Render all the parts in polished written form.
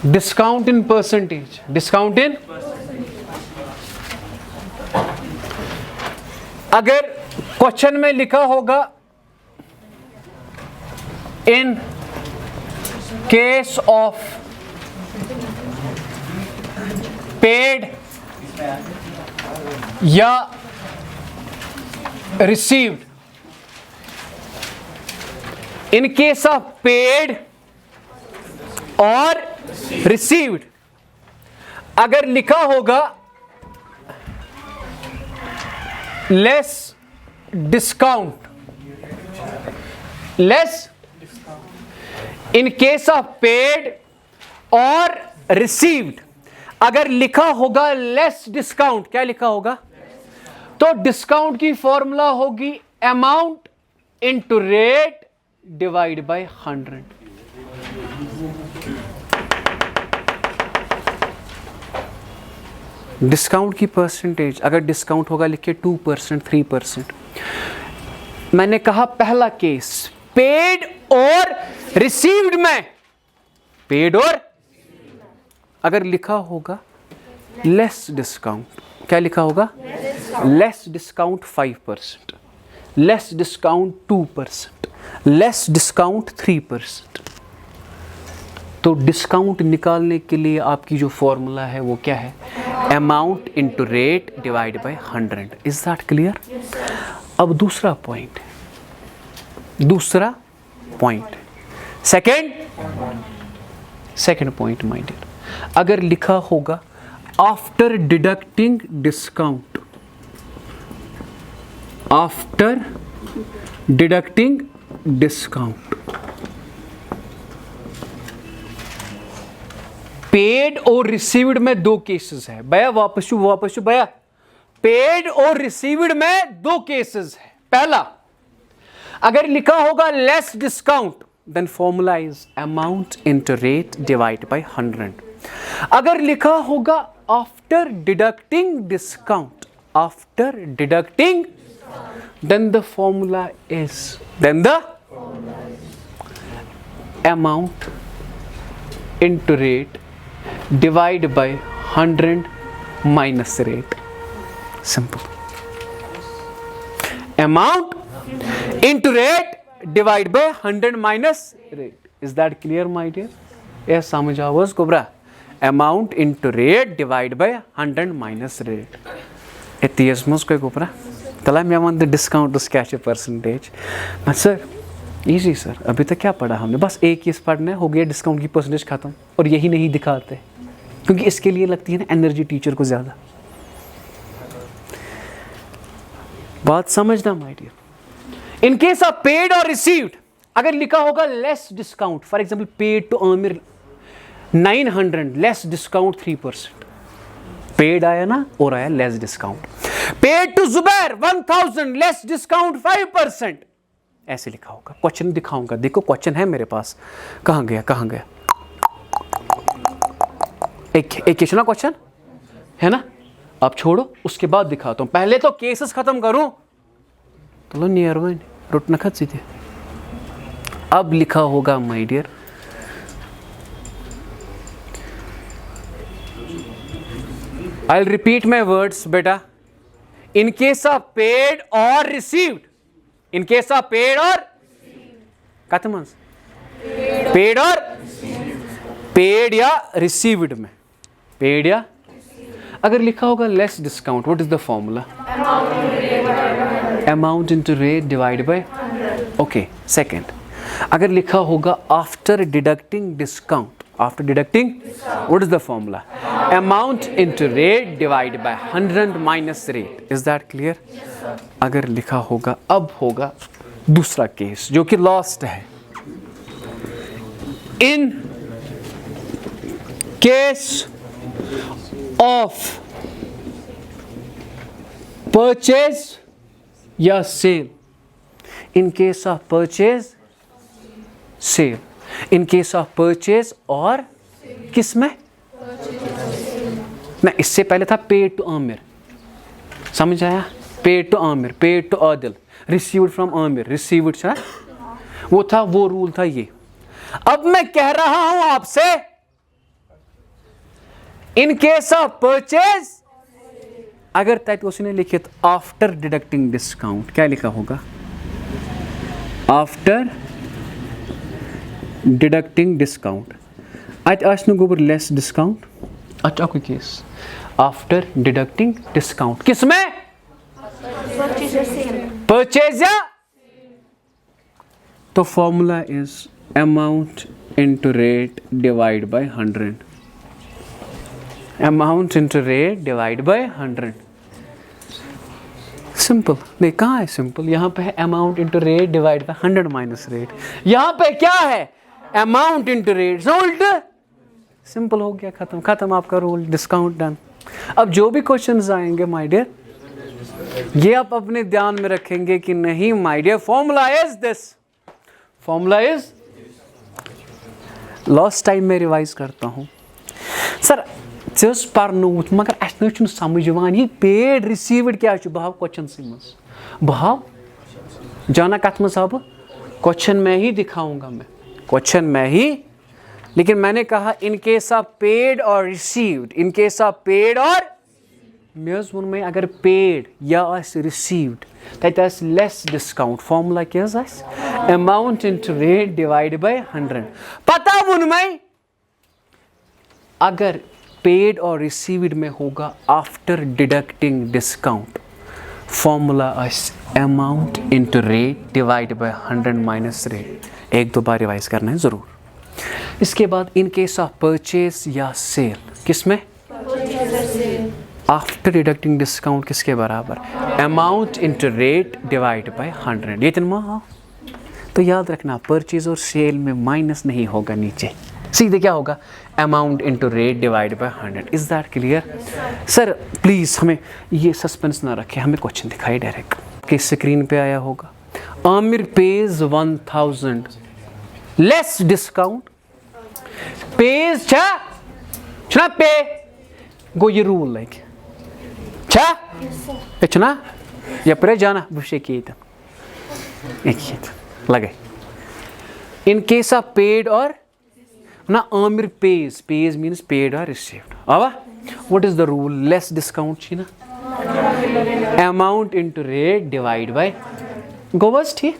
Discount in percentage, discount in, अगर question में लिखा होगा इन केस ऑफ पेड या received, in case of paid और रिसीव्ड, अगर लिखा होगा less discount, less, in case of paid और रिसीव्ड, अगर लिखा होगा लेस डिस्काउंट, क्या लिखा होगा? तो डिस्काउंट की फॉर्मूला होगी amount into rate divide by 100। Discount की परसेंटेज, अगर डिस्काउंट होगा लिखिए 2%, 3%। मैंने कहा पहला केस पेड और रिसीव्ड में, पेड और, अगर लिखा होगा लेस डिस्काउंट, क्या लिखा होगा? Less discount 5%, less discount 2%, less discount 3%। तो डिस्काउंट निकालने के लिए आपकी जो फॉर्मूला है वो क्या है? Amount into rate divide by 100। Is that clear? अब दूसरा point, second point my dear, अगर लिखा होगा after deducting discount, after deducting discount, paid और रिसीव्ड में दो केसेस है भैया, वापस भैया, पेड और रिसीव्ड में दो केसेस है। पहला, अगर लिखा होगा less discount, then formula is amount into rate divide by 100। अगर लिखा होगा after deducting discount, after deducting, then the formula is amount into rate divide by 100 minus rate. Simple. Amount into rate divide by 100 minus rate. Is that clear, my dear? Yes, समझ आओ उसको ब्रा. Amount into rate divide by 100 minus rate. इतिहास में उसको कोपरा. तला मैं one discount उसका क्या परसेंटेज? मैं सर इजी सर, अभी तक क्या पढ़ा हमने? बस एक केस पढ़ना है, हो गया डिस्काउंट की परसेंटेज खत्म। और यही नहीं दिखाते क्योंकि इसके लिए लगती है ना एनर्जी टीचर को ज़्यादा। बात समझना my dear. In case of paid और रिसीव्ड, अगर लिखा होगा less discount, for example paid to Aamir 900, less discount 3%, paid आया ना और आया less discount. Paid to Zubair 1000, less discount 5%, ऐसे लिखा होगा। क्वेश्चन दिखाऊंगा, देखो क्वेश्चन है मेरे पास। कहां गया एक ना क्वेश्चन है ना, आप छोड़ो, उसके बाद दिखाता हूं। पहले तो केसेस खत्म करूं। तो नियर वन रुट न खत सीधे। अब लिखा होगा my dear, I'll repeat my words बेटा। In case of paid or received, in case of paid or कथमंस paid or paid या received में, paid या अगर लिखा होगा less discount, what is the formula? Amount into rate divided by 100. Okay, second, अगर लिखा होगा after deducting discount, after deducting, what is the formula? Amount into rate divided by 100 minus rate. Is that clear? Yes, sir. अगर लिखा होगा, अब होगा दूसरा case जो कि लास्ट है। In case of purchase या sale, in case of purchase, sale, in case of purchase और किस में? ना, इससे पहले था पेड टू आमिर, समझ आया? Paid to Aamir, paid to Adil, received from Aamir, received था वो था, वो रूल था ये। अब मैं कह रहा हूं आपसे इन केस ऑफ परचेज, अगर तक उसने लिखित आफ्टर डिडक्टिंग डिस्काउंट, क्या लिखा होगा? After deducting discount. अत आसनु गोबर लेस डिस्काउंट, अच्छा कोई केस आफ्टर डिडक्टिंग डिस्काउंट किसमें? परचेज या, तो formula is amount into rate divide by 100, amount into rate divide by 100। Simple नहीं, कहाँ है सिंपल? यहाँ पे है amount into rate divide by 100 minus rate. यहाँ पे क्या है? अमाउंट इंटू रेट, उल्टा। सिंपल हो गया, खत्म खत्म आपका रूल, डिस्काउंट डन। अब जो भी क्वेश्चंस आएंगे माय डियर, ये आप अपने ध्यान में रखेंगे कि नहीं my dear, formula is this, formula is. Last time मैं रिवाइज करता हूँ सर, जस पर्नोत मगर अस समझ ये पेड रिसीव्ड क्या बहाव क्वेश्चन मज, बहाव जाना कत मज अब क्वेश्चन में ही दिखाऊंगा, मैं क्वेश्चन में ही। लेकिन मैंने कहा इन केस ऑफ पेड और received, in case of paid और में अगर पेड या रिसीव्ड तत लेस डिस्काउंट, फॉर्मूला क्या amount into rate divide by 100। पता वुन में अगर पेड और रिसीव्ड में होगा after deducting discount, formula amount into rate divide by 100 minus rate. एक दो बार रिवाइज करना है जरूर। इसके बाद इन केस ऑफ परचेज या सेल, किसमें? आफ्टर डिडक्टिंग डिस्काउंट किसके बराबर? Amount into rate divide by 100। ये तो याद रखना, परचेज और सेल में माइनस नहीं होगा, नीचे सीधे क्या होगा? Amount into rate divide by 100। Is that clear? Sir please हमें ये सस्पेंस ना रखें, हमें क्वेश्चन दिखाई डायरेक्ट कि स्क्रीन पे आया होगा। Aamir page 1000 less discount, page छा पे गो ये रूल लाइक छा या पर जाना बुशे की लगे। इन केस ऑफ पेड और ना आमिर पेज, पेज मीन्स पेड और रिसीव्ड। आवा what is the rule? Less discount छी ना, amount into rate divide by, गो बस ठीक।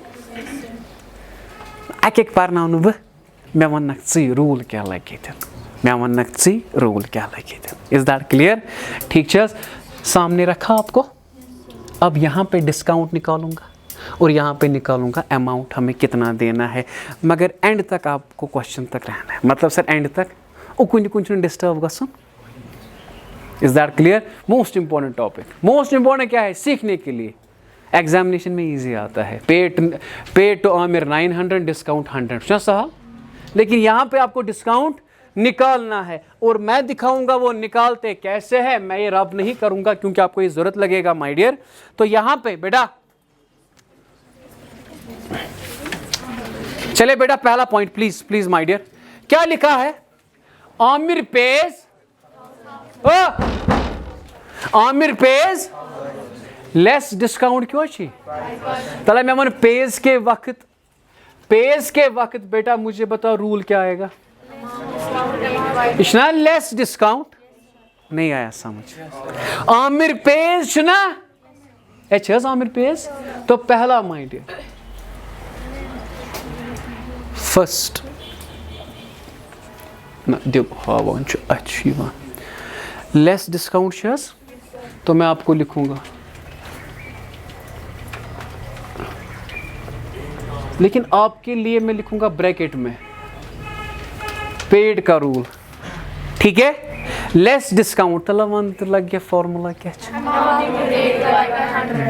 एक पारनाउनु बह, मैं वनक ची रूल क्या लगे, मैं वनक ची रूल क्या लगे। Is that clear? ठीक है, सामने रखा आपको। अब यहाँ पे डिस्काउंट निकालूंगा और यहाँ पे निकालूंगा अमाउंट, हमें कितना देना है, मगर एंड तक आपको क्वेश्चन तक रहना है। मतलब सर एंड तक कुछ डिस्टर्ब गसन। Is that clear? Most important topic, most important क्या है सीखने के लिए, एग्जामिनेशन में इजी आता है। पेड टू आमिर 900 डिस्काउंट 100 सहा, लेकिन यहाँ पे आपको डिस्काउंट निकालना है और मैं दिखाऊंगा वो निकालते कैसे है। मैं ये रब नहीं करूंगा क्योंकि आपको ये जरूरत लगेगा माय डियर। तो यहाँ पे बेटा चले बेटा, पहला point please please my dear, क्या लिखा है? Aamir paid, Aamir paid less discount क्यों अच्छी? तला मैं मन पेज के वक्त बेटा मुझे बताओ रूल क्या आएगा? इतना लेस डिस्काउंट नहीं आया समझ। आमिर पेज ना आमिर पेज, तो पहला माय डियर फर्स्ट ना हावन अच्छी बात लेस डिस्काउंट शेयर्स, तो मैं आपको लिखूंगा, लेकिन आपके लिए मैं लिखूंगा ब्रैकेट में पेड का रूल, ठीक है? लेस डिस्काउंट तला मंत्र लग गया, फॉर्मूला क्या?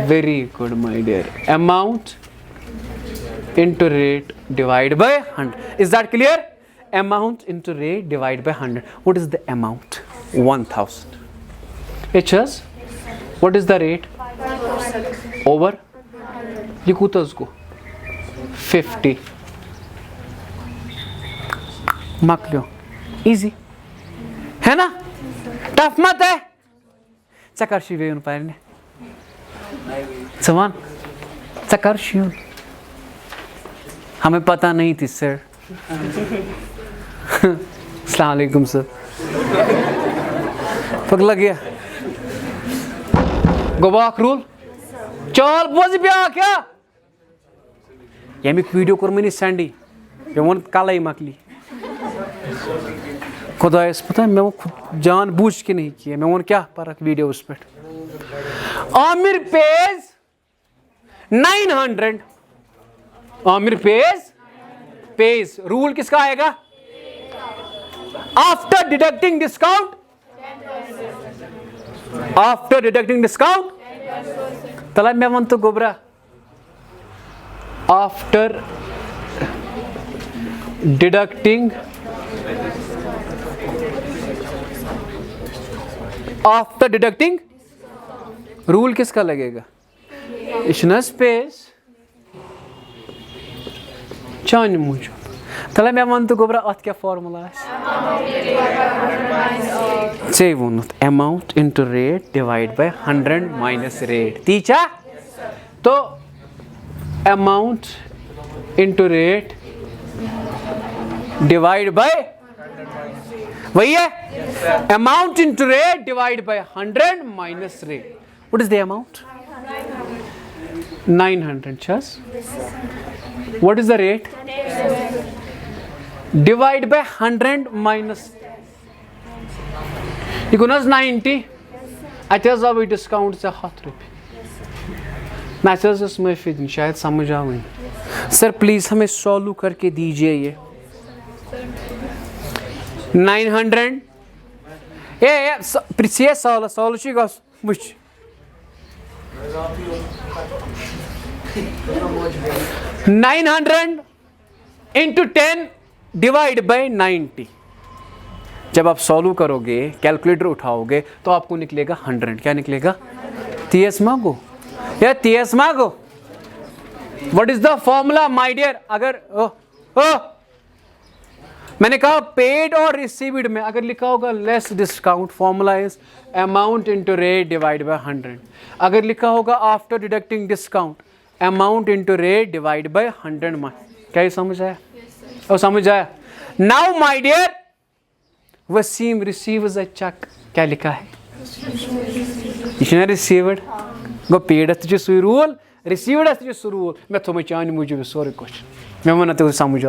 Very good my dear, amount into rate divide by 100। Is that clear? Amount into rate divide by 100। What is the amount? 1000। एचएस व्हाट इज द रेट? ओवर ये कुतस को 50 मकलो, इजी है ना? टफ मत है। चकर शिवेन पारने समान चकर शिव, हमें पता नहीं थी सर। अस्सलाम वालेकुम सर। पगला गया गोबाक रूल चल बोज ब्या क्या यमिक वीडियो कोर मैंने सेंडी मे वो कल मकली खुदायस पता मे वो जान बूझ के नहीं किया मे वो क्या परख वीडियो उस पे Aamir page 900 Aamir page rule किसका आएगा आफ्टर डिडक्टिंग डिस्काउंट तला मे वन तो गोबरा आफ्टर डिडक्टिंग रूल किसका लगेगा इशनस पेज चान मूजूब तला मे वन तो गोबरा अत क्या फॉर्मूला से वोनुत amount into rate divide by 100 minus rate तीचा तो amount into rate divide by वही है amount into rate divide by 100 minus rate what is the amount 900 चस what is the rate divide by 100 minus ये गुना 90 अच्छा अब डिस्काउंट से 100 रुपये मैसेज माफी दिन शायद समझ आ गई सर प्लीज हमें सॉल्व करके दीजिए ये 900 ये प्रिसियस सॉल्व छी गस मुझ 900 into 10 डिवाइड बाय 90 जब आप सॉल्व करोगे कैलकुलेटर उठाओगे तो आपको निकलेगा 100 क्या निकलेगा 30 मांगो या 30 मांगो what is the formula my dear अगर मैंने कहा पेड और रिसीव्ड में अगर लिखा होगा less discount formula is amount into rate divide by 100 अगर लिखा होगा after deducting discount amount into rate divide by 100 क्या समझ आया और समझ आया now my dear Wasim receives a cheque क्या लिखा है ये रिसीव्ड गो पेड सु रूल रिसीव्ड सु रूल मैं थो चान मूजूब सोरे क्वेश्चन मैं वन तो समझ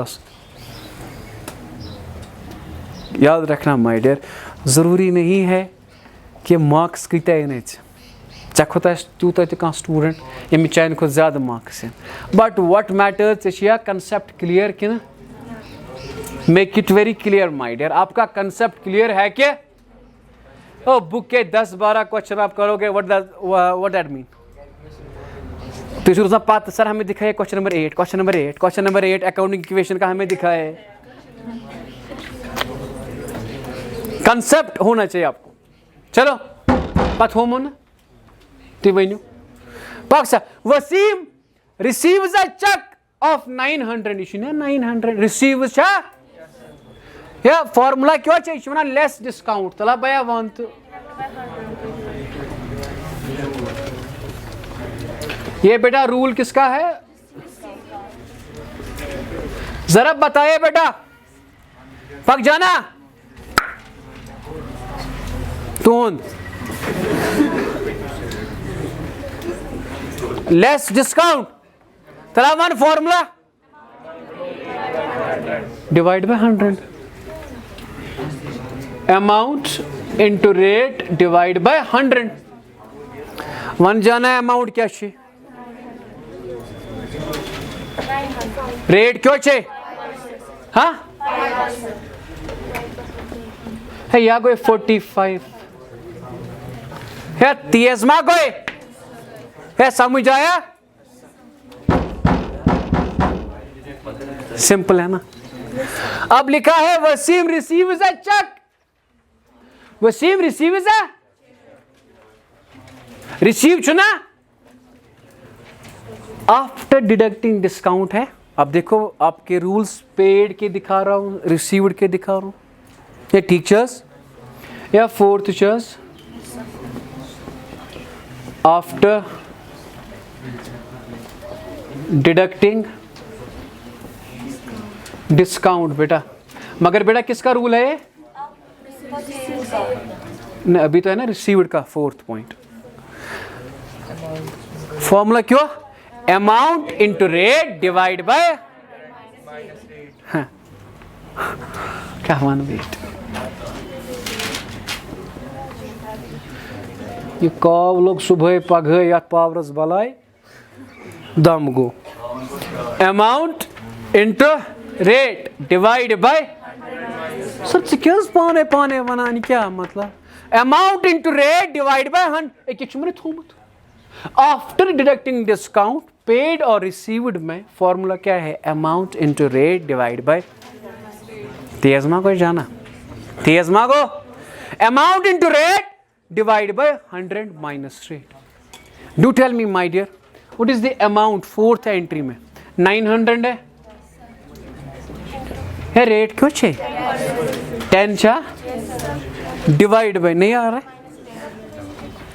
याद रखना माय डियर ज़रूरी नहीं है कि मार्क्स कत्या इन चे खुद तूत कह स्टूडेंट यम चान खुद ज़्यादा मार्क्स बट व्हाट मैटर्स चे कंसेप्ट क्लियर कि make it very clear my dear आपका कंसेप्ट क्लियर है कि ओ बुक के 10-12 क्वेश्चन आप करोगे व्हाट दैट मीन तो पता सर हमें दिखाए क्वेश्चन नंबर 8 अकाउंटिंग इक्वेशन का हमें दिखाए कंसेप्ट होना चाहिए आपको चलो पत हो ना तु वनु पक्ष Wasim receives a cheque of 900 यह 900 रिसीव्स या फॉर्मूला क्या चाहिए लेस डिस्काउंट तला बया वन तो ये बेटा रूल किसका है जरा बताइए बेटा पक जाना तुम लेस डिस्काउंट तला one formula divide by 100 amount into rate divide by 100 one जाना है अमाउंट क्या छे रेट क्यों छे हाँ है या कोई 45 है 30 मा कोई है समझ आया सिंपल है ना अब लिखा है Wasim receives a cheque Wasim receives a receive चुना आफ्टर डिडक्टिंग डिस्काउंट है अब देखो आपके रूल्स पेड के दिखा रहा हूं रिसीव्ड के दिखा रहा हूं ये टीचर्स या fourth teachers after deducting discount बेटा मगर बेटा किसका रूल है नहीं अभी तो है ना रिसीव्ड का फोर्थ पॉइंट। फॉर्मूला क्यों? Amount into rate divide by क्या वन वेट। ये काव लोग सुबह पगह या पावरस बलाय दम गो। Amount into rate divide by sir क्या पाने पाने वनान क्या मतलब? Amount into rate divide by 100 एक मैंने थोमुत। आफ्टर डिडक्टिंग डिस्काउंट पेड और रिसीव्ड में फॉर्मूला क्या है? Amount into rate divide by, तेज मांगो जाना, तेज मांगो। Amount into rate divide by 100 minus rate. Do tell me my dear what is the amount fourth entry में? 900 है रेट क्यों छे 10 चा डिवाइड बाय नहीं आ रहा है।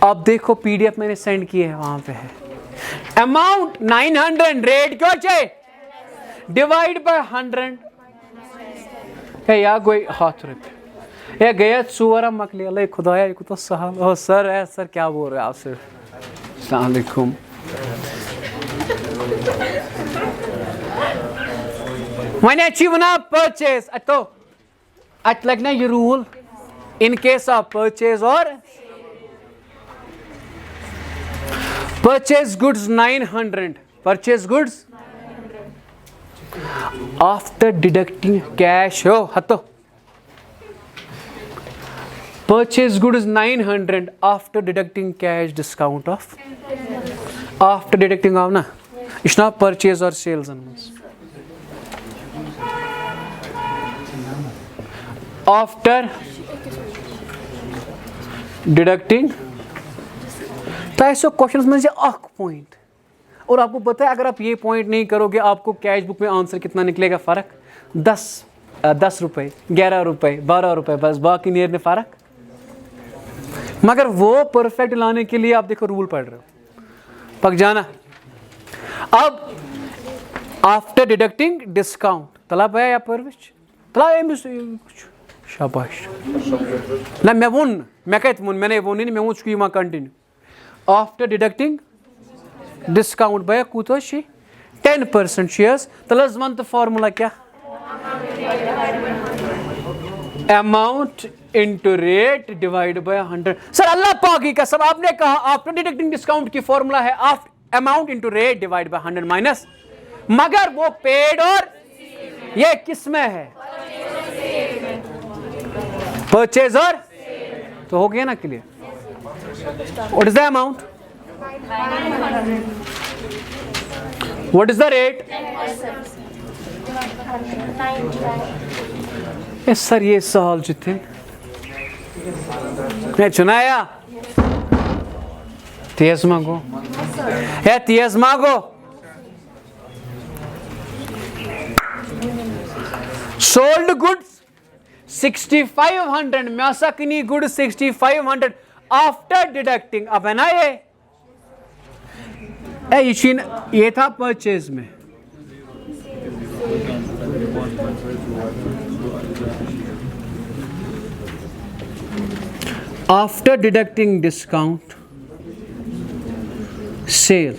अब देखो पीडीएफ मैंने सेंड की है वहां पे है अमाउंट 900 रेट क्यों छे डिवाइड बाय 100 है या कोई हाथ रुपये या गया चोरा मकली अल्लाह खुदाया ये तो सहल। ओ सर है सर क्या बोल रहे हैं आप सर? अस्सलाम वालेकुम। When achieve na purchase, तो अच लगना ये rule in case of purchase or purchase goods 900 purchase goods after deducting cash हो हतो purchase goods 900 after deducting cash discount of after deducting of ना इतना purchase or sales after deducting. तो ऐसे क्वेश्चंस में से एक पॉइंट और आपको पता है अगर आप ये पॉइंट नहीं करोगे आपको कैश बुक में आंसर कितना निकलेगा? फर्क 10 रुपए 11 रुपए 12 रुपए बस, बाकी नियर में फर्क। मगर वो परफेक्ट लाने के लिए आप देखो रूल पढ़ रहे हो पक जाना। अब आफ्टर डिडक्टिंग डिस्काउंट तलब है या परविश तलब शाबाश ना मैं वोन मैं कहते वोन मैंने वो नहीं मैं वो चुकी मां continue after deducting discount by कूतो शी 10% शेयर्स तलज वन तो फार्मूला क्या? Amount into rate divide by 100। Sir अल्लाह पाक की कसम आपने कहा आफ्टर डिडक्टिंग डिस्काउंट की फार्मूला है amount into rate divide by 100 minus, मगर वो पेड और ये किस में है? परचेज और तो हो गया ना clear. What is the amount? What is the rate? Sir ये सवाल जितने मैं चुनाया तेज मांगो है तेज मांगो। सोल्ड गुड्स 6500 म्यासकनी गुड 6500 आफ्टर डिडक्टिंग। अब है ना ये था परचेज में after deducting discount sale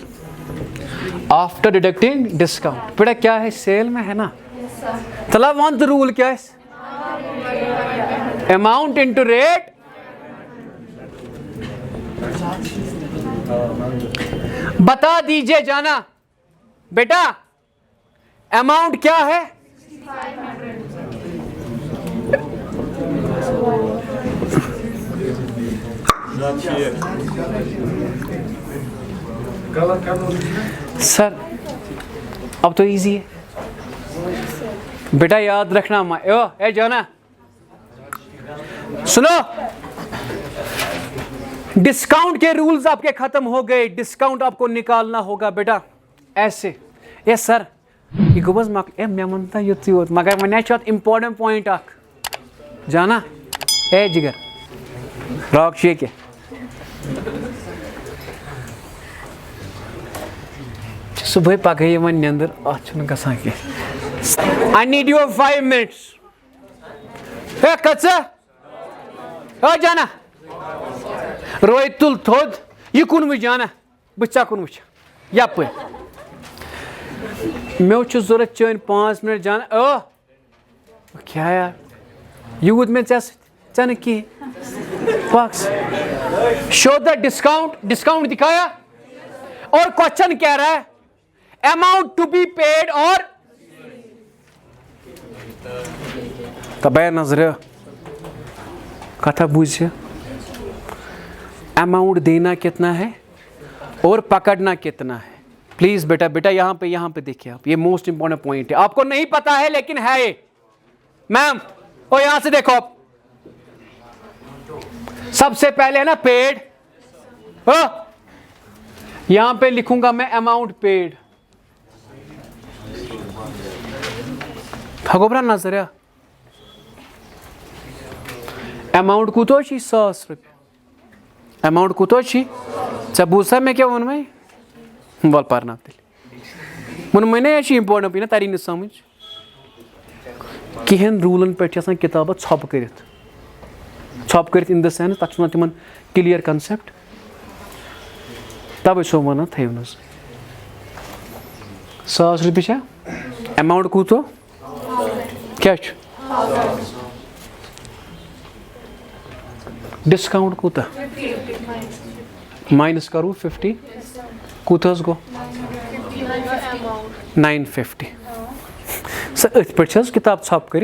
after deducting discount बेटा क्या है? सेल में है ना। तलब वन द रूल क्या है? अमाउंट इंटू रेट बता दीजिए जाना बेटा अमाउंट क्या है? सर अब तो इजी है बेटा, याद रखना। ए जाना सुनो, डिस्काउंट के रूल्स आपके खत्म हो गए, डिस्काउंट आपको निकालना होगा बेटा ऐसे। ये सर ये गुबज मक ए मैं मनता युति होत मगर वने छत इंपॉर्टेंट पॉइंट अख जाना ए जिगर रॉक शेक सुबह पगह वन नंदर अन गसान के। I need you 5 minutes. Hey, Katsa. Oh, Jana. रोए तुल थोद यह कुन वुच जाना बच्चा कुन वुच यप मे जरूरत चन 5 मिनट जान क्या यार यूत में चन कह बॉक्स शो द डिस्काउंट दिखाया और क्वेश्चन कह रहा है अमाउंट टू बी पेड और तबे नजर कथा बुझ अमाउंट देना कितना है और पकड़ना कितना है। प्लीज बेटा यहां पे देखिए आप, ये मोस्ट इंपॉर्टेंट पॉइंट है। आपको नहीं पता है लेकिन है ये। मैम और यहां से देखो आप, सबसे पहले है ना पेड, यहां पे लिखूंगा मैं अमाउंट पेड। खगोबरा नजर अमाउंट कूतो 100 रुपये अमाउंट कूतो बूसा मैं क्या वन मैं वल पारना मन मैंने इंपॉर्टेंट ना तरी समझ कहें रूलन पे किताब छप कर इन द सेंस तक तिम क्लियर कंसेप्ट तब सो वन थो 100 रुपये अमाउंट कूतो क्या डिस्काउंट कूता माइनस करूँ 50 कूत गो 950 अथ पे किताब छप कर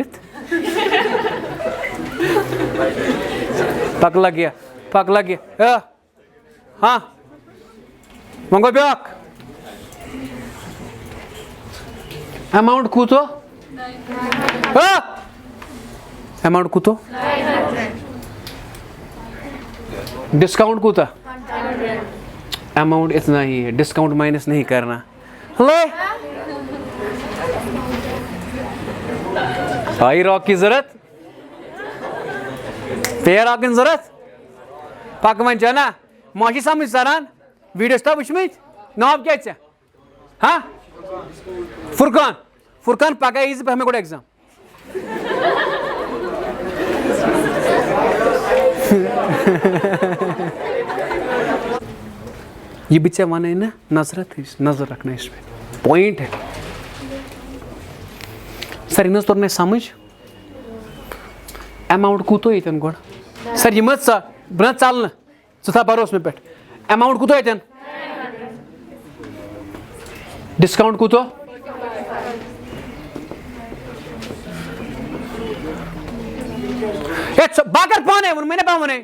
पक लगे हाँ वो गो ब्या अमाउंट कूतो अमाउंट कूतो डिस्काउंट कूता अमाउंट इतना ही है, डिस्काउंट माइनस नहीं करना। ले आई रॉक की जरूरत पे रॉक की जरूरत पक वन ना माशी समझ सरान वीडियो तब वुचमित नाम क्या हाँ फुरकान पका इज पे हमें गोटे एग्जाम ये बिचा वन ना नजर रखना इसमें पॉइंट है। सर इन तोर मे समझ अमाउंट कूतो ये गोड़ सर ये मत सा ब्र चल था भरोस में पे अमाउंट कूतो ये डिस्काउंट कूतो बाकर पाने मैंने पाने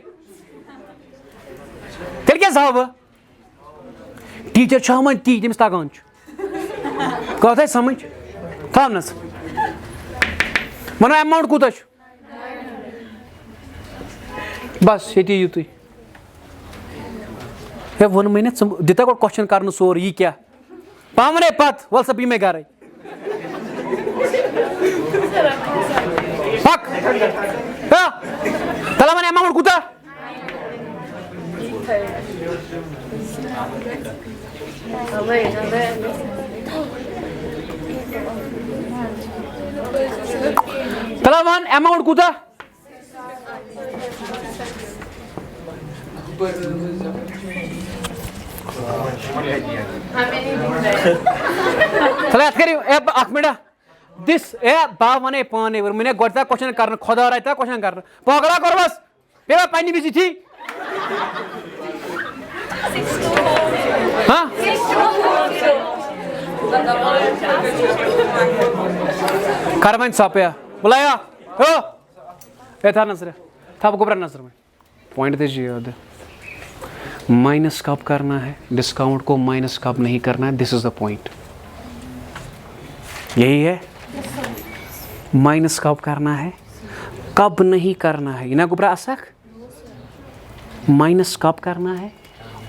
तेल क्या साहब टीचर हमें ती तमिस तगान कत समझ थस वन अमाउंट कूत बस ये युत वो मैंने दिता गो क्वेश्चन कर सोर यह क्या पावने पत वल सब मे घर पक तला मैंने अमाउंट कूता तला वन अमाउंट कूता तला अख मिनट दिस बा वन पाने मैंने गोटा क्वेश्चन कर खुदा रहता क्वेश्चन कर पकड़ा कर बस पे पानी बिजी थी हाँ कर मन सापया बुलाया था नजर था गोबरा नजर में पॉइंट दीजिए माइनस कब करना है डिस्काउंट को माइनस कब नहीं करना है दिस इज द पॉइंट यही है माइनस कब करना है कब नहीं करना है इना गोबरा असक माइनस कब करना है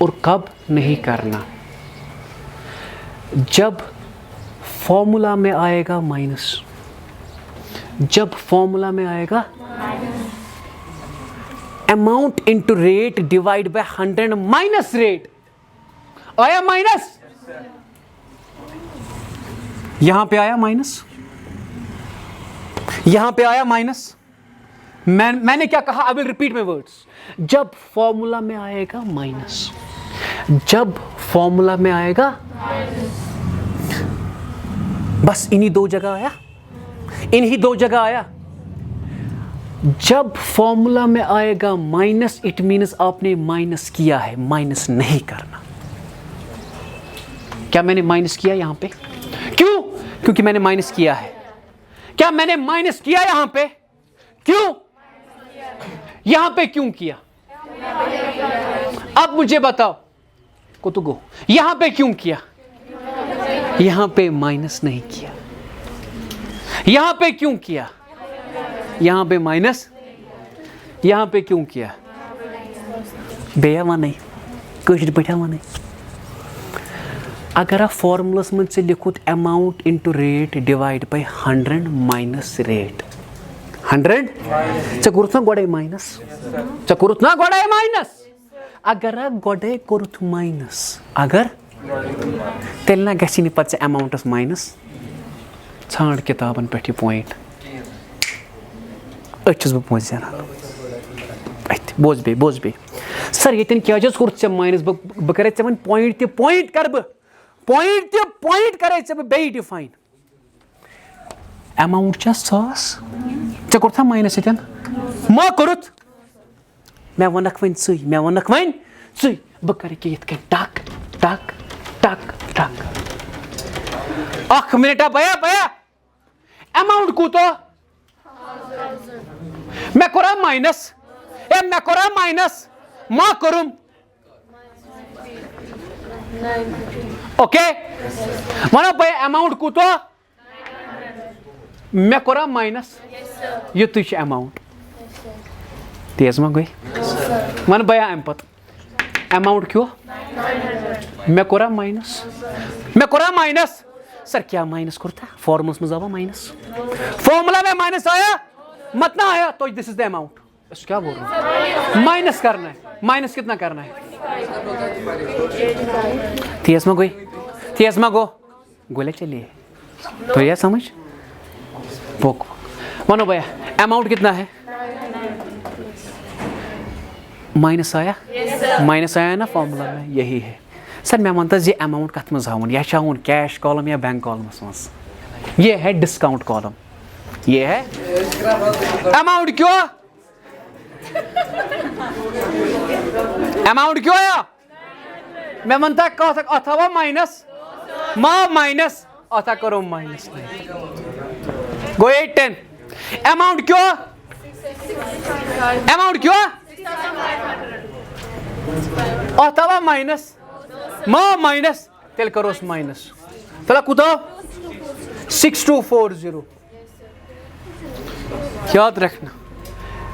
और कब नहीं करना जब फॉर्मूला में आएगा माइनस जब फॉर्मूला में आएगा amount into rate divide by 100 minus rate आया माइनस यहां पे आया माइनस यहां पे आया माइनस मैंने क्या कहा? I will repeat my words. जब फॉर्मूला में आएगा माइनस, जब फॉर्मूला में आएगा, बस इन्हीं दो जगह आया, इन्हीं दो जगह आया। जब फॉर्मूला में आएगा माइनस, इट मीन्स आपने माइनस किया है, माइनस नहीं करना। क्या मैंने माइनस किया यहां पे? क्यों? क्योंकि मैंने माइनस किया है। क्या मैंने माइनस किया यहां पे? क्यों? यहां पे क्यों किया? अब मुझे बताओ कुतुगो, यहां पे क्यों किया? यहां पे माइनस नहीं किया। यहां पे क्यों किया? यहां पे माइनस। यहां पे क्यों किया? बेया वन कशिर पे वन। अगर आप फॉर्मूलस में से लिखुत amount into rate divide by 100 minus rate 100 चे कोरुत ना गोड़े माइनस, चे कोरुत ना गोड़े माइनस। अगर गोड़े कोरुत माइनस, अगर तेल ना गसी पत अमाउंटस माइनस। छाड़ किताबन पे पॉइंट अच्छस बह पोज जान बोज बे सर ये क्या कोरुत माइनस बह करे वन पॉइंट कर बह पॉइंट करे बे डिफाइन अमाउंट 100 चे कोर माइनस ये मा कोरुत मे वनक वन ची बह कर टक टक टक टक 1 मिनट बया बया अमाउंट कूत मे कोरा माइनस मे कोरा माइनस मा कोरुम ओके वन बे अमाउंट कूत मे कोरा माइनस युत अमाउंट तेज मा गई वन बया अम पत अमाउंट क्यों मे कोरा माइनस सर क्या माइनस करता फॉर्मूलस में आवा माइनस फॉर्मूला में माइनस आया मत ना आया तो दिस इज द अमाउंट क्या बोल रहा हूं माइनस करना है माइनस कितना करना है थियस गो गोले चलिए तो यह समझ पोक मानो भैया अमाउंट कितना है माइनस आया माइनस आया ना फॉर्मूला में यही है सर मैं मानता ये अमाउंट कत मज हाउन या चाहून कैश कॉलम या बैंक कॉलम मज ये है डिस्काउंट कॉलम ये है अमाउंट क्यों अमाउंट क्यों आया मैं मनता अथवा माइनस मा माइनस अथा करो माइनस गो 8 10 अमाउंट क्यों अथवा माइनस मा माइनस तेल करो माइनस तला कुता 6240 याद रखना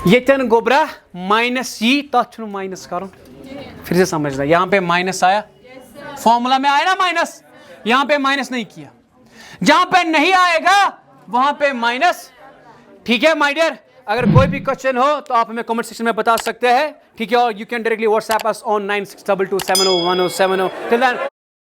ये गोबरा माइनस ही तथ माइनस करो फिर से समझना यहाँ पे माइनस आया फॉर्मूला में आया ना माइनस यहाँ पे माइनस नहीं किया जहां पे नहीं आएगा वहां पे माइनस ठीक है माय डियर अगर कोई भी क्वेश्चन हो तो आप हमें कमेंट सेक्शन में बता सकते हैं ठीक है और you can directly WhatsApp us on 9622701070 till then